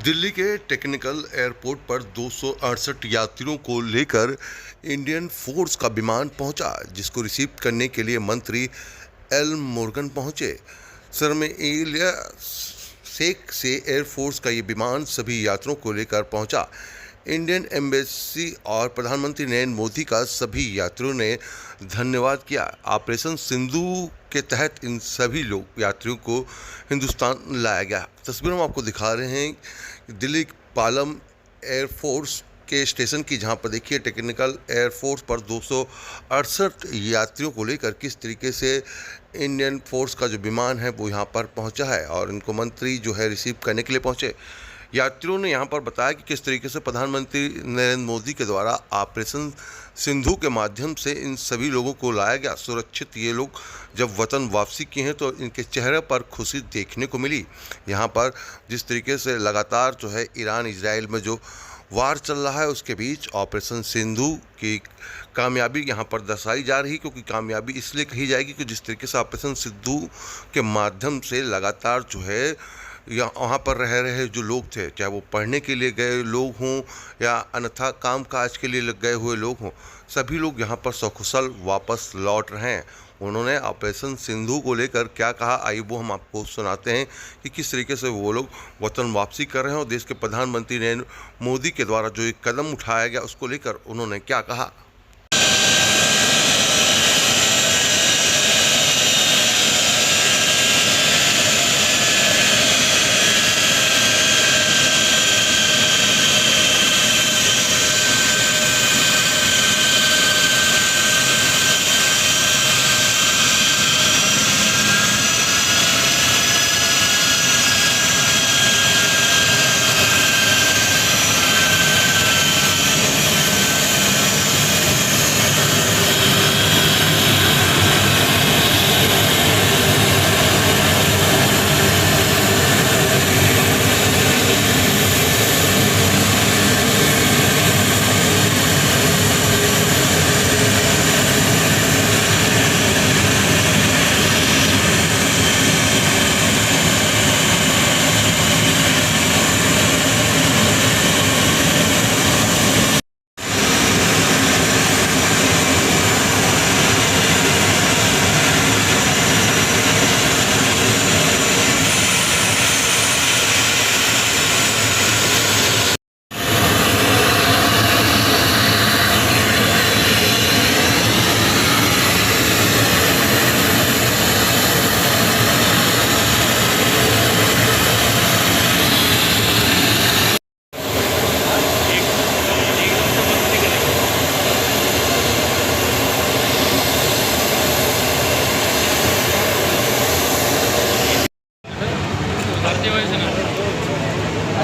दिल्ली के technical airport पर 268 यात्रियों को लेकर इंडियन फोर्स का विमान पहुंचा, जिसको रिसीव करने के लिए मंत्री एल मुरुगन पहुंचे। शर्म-ए-शिला शेख से एयरफोर्स का ये विमान सभी यात्रियों को लेकर पहुंचा। इंडियन एम्बेसी और प्रधानमंत्री नरेंद्र मोदी का सभी यात्रियों ने धन्यवाद किया। ऑपरेशन सिंधु के तहत इन सभी यात्रियों को हिंदुस्तान लाया गया। तस्वीर हम आपको दिखा रहे हैं दिल्ली पालम एयरफोर्स के स्टेशन की, जहां पर देखिए टेक्निकल एयरफोर्स पर 268 यात्रियों को लेकर किस तरीके से इंडियन फोर्स का जो विमान है वो यहां पर पहुंचा है और इनको मंत्री जो है रिसीव करने के लिए पहुंचे। यात्रियों ने यहां पर बताया कि किस तरीके से प्रधानमंत्री नरेंद्र मोदी के द्वारा ऑपरेशन सिंधु के माध्यम से इन सभी लोगों को लाया गया। सुरक्षित ये लोग जब वतन वापसी किए हैं तो इनके चेहरे पर खुशी देखने को मिली। यहाँ पर जिस तरीके से लगातार जो है ईरान इजराइल में जो वार चल रहा है उसके बीच ऑपरेशन सिंधु की कामयाबी यहाँ पर दर्शाई जा रही, क्योंकि कामयाबी इसलिए कही जाएगी कि जिस तरीके से ऑपरेशन सिंधु के माध्यम से लगातार जो है या वहाँ पर रह रहे जो लोग थे, चाहे वो पढ़ने के लिए गए लोग हों या अन्यथा काम काज के लिए गए हुए लोग हों, सभी लोग यहाँ पर सकुशल वापस लौट रहे हैं। उन्होंने ऑपरेशन सिंधु को लेकर क्या कहा, आइए वो हम आपको सुनाते हैं कि किस तरीके से वो लोग वतन वापसी कर रहे हैं और देश के प्रधानमंत्री नरेंद्र मोदी के द्वारा जो एक कदम उठाया गया उसको लेकर उन्होंने क्या कहा।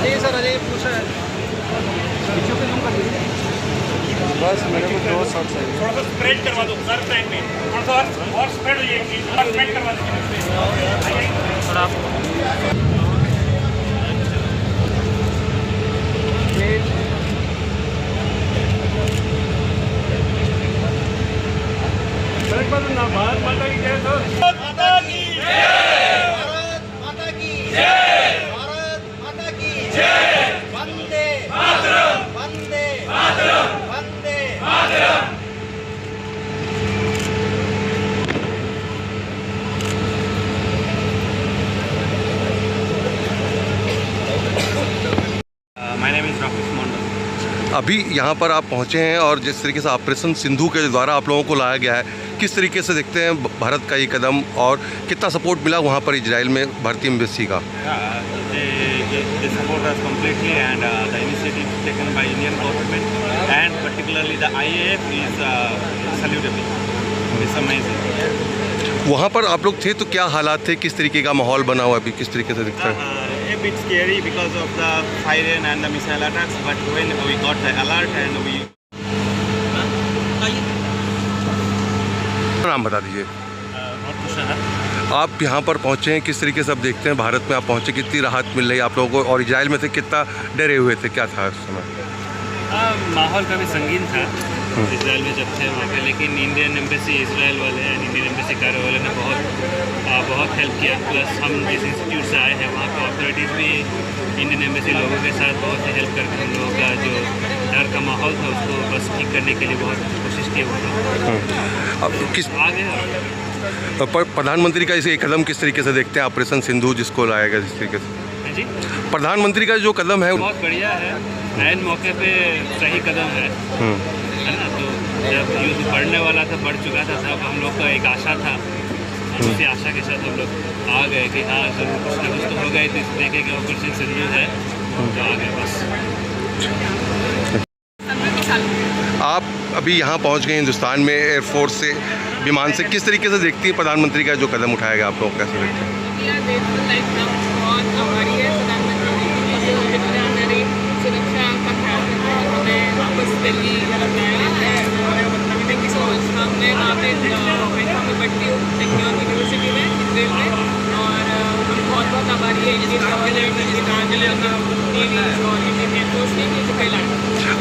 अजय सर, अजय पूछा है पीछे पे जूम कर दीजिए। बस मेरे को 2 शॉट चाहिए। थोड़ा सा स्प्रेड करवा दो सर, फ्रंट में थोड़ा सा और स्प्रेड हो जाएगी, थोड़ा स्प्रेड करवा दीजिए थोड़ा। भारत माता की जय सर। भारत माता की जय। भारत माता की जय। भारत माता की जय। Vande Mataram. Vande Mataram. Vande Mataram. My name is Rakesh Mondal. अभी यहाँ पर आप पहुँचे हैं और जिस तरीके से ऑपरेशन सिंधु के द्वारा आप लोगों को लाया गया है, किस तरीके से देखते हैं भारत का ये कदम और कितना सपोर्ट मिला वहाँ पर इजराइल में भारतीय एम्बेसी का? The support was completely and the initiative taken by Indian government and particularly the IAF is salutable. It's amazing. वहाँ पर आप लोग थे तो क्या हालात थे, किस तरीके का माहौल बना हुआ अभी, किस तरीके से दिखता है? A bit scary because of the siren and the missile attacks, but when we got the alert and we नाम बता दीजिए। आप यहाँ पर पहुँचे हैं, किस तरीके से आप देखते हैं भारत में आप पहुँचे, कितनी राहत मिल रही है आप लोगों को और इजराइल में थे कितना डरे हुए थे, क्या था उस समय? माहौल काफ़ी संगीन था इसराइल में जब थे वहाँ पे, लेकिन इंडियन एम्बेसी इसराइल वाले एंड इंडियन एम्बेसी कार्य वाले ने बहुत हेल्प किया। प्लस हम जिस इंस्टीट्यूट से आए हैं वहाँ के अथॉरिटीज़ भी इंडियन एम्बेसी लोगों के साथ बहुत ही हेल्प करके हम लोगों का जो डर का माहौल था उसको बस ठीक करने के लिए बहुत कोशिश किए वो लोग। अब किस आगे प्रधानमंत्री का इसे कदम किस तरीके से देखते हैं, ऑपरेशन सिंधु जिसको लाया गया जिस तरीके से? जी, प्रधानमंत्री का जो कदम है बहुत बढ़िया है, ऐन मौके पे सही कदम है ना। तो जब युद्ध बढ़ने वाला था, बढ़ चुका था, तब हम लोग का एक आशा था, उसी आशा के साथ हम लोग आ गए कि हाँ जरूर कुछ ना कुछ तो हो गए, तो इस देखे कि ऑपरेशन सिंधु है तो आ गए बस। आप अभी यहाँ पहुँच गए हिंदुस्तान में एयरफोर्स से, विमान से, किस तरीके से देखती है प्रधानमंत्री का जो कदम उठाया गया, आप लोग कैसे देखते हैं? बहुत आभारी है प्रधानमंत्री जी जो हमारी सुरक्षा का ख्याल रखा और हमें वापस दिल्ली लाया है। Thank you so much. मैं वहाँ पे पढ़ती हूँ टेक्निकल यूनिवर्सिटी में इसराइल में, और हम बहुत आभारी है इंडियन गवर्नमेंट, नेवी और इंडियन एयरफोर्स की जो कैलाश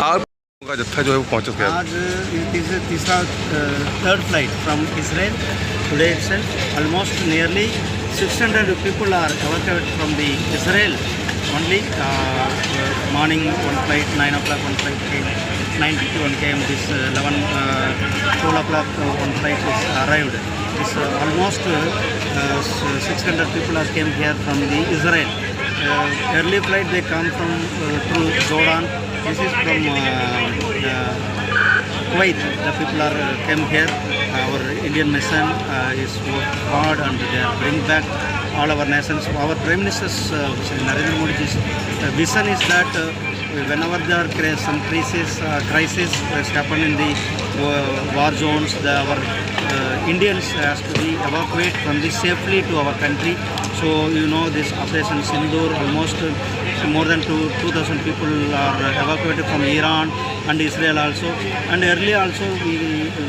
आप का जत्था जो है वो पहुँच गया। आज इट इज़ तीसरा third flight from Israel today itself. Almost nearly 600 people are evacuated from the Israel only. Morning one flight, 9 o'clock one flight came, 9:51 came. This 12 o'clock one flight is arrived. This almost 600 people are came here from the Israel. Early flight they come from through Jordan. This is from Kuwait. The people are came here. Our Indian mission is work hard and they are bring back all our nations. Our Prime Minister's Narendra Modi's vision is that whenever there are some crisis has happened in the war zones, our Indians has to be evacuated from this safely to our country. So you know this Operation Sindoor, almost more than 2,000 people are evacuated from Iran and Israel also. And earlier also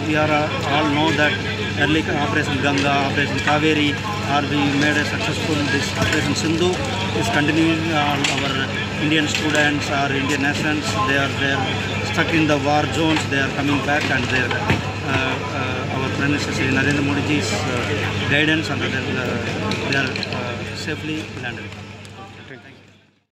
we are all know that early Operation Ganga, Operation Kaveri, or we made a successful. This Operation Sindhu is continuing. Our Indian students or Indian nationals, they are stuck in the war zones. They are coming back and they are our Prime Minister Narendra Modi's guidance and they are safely landed.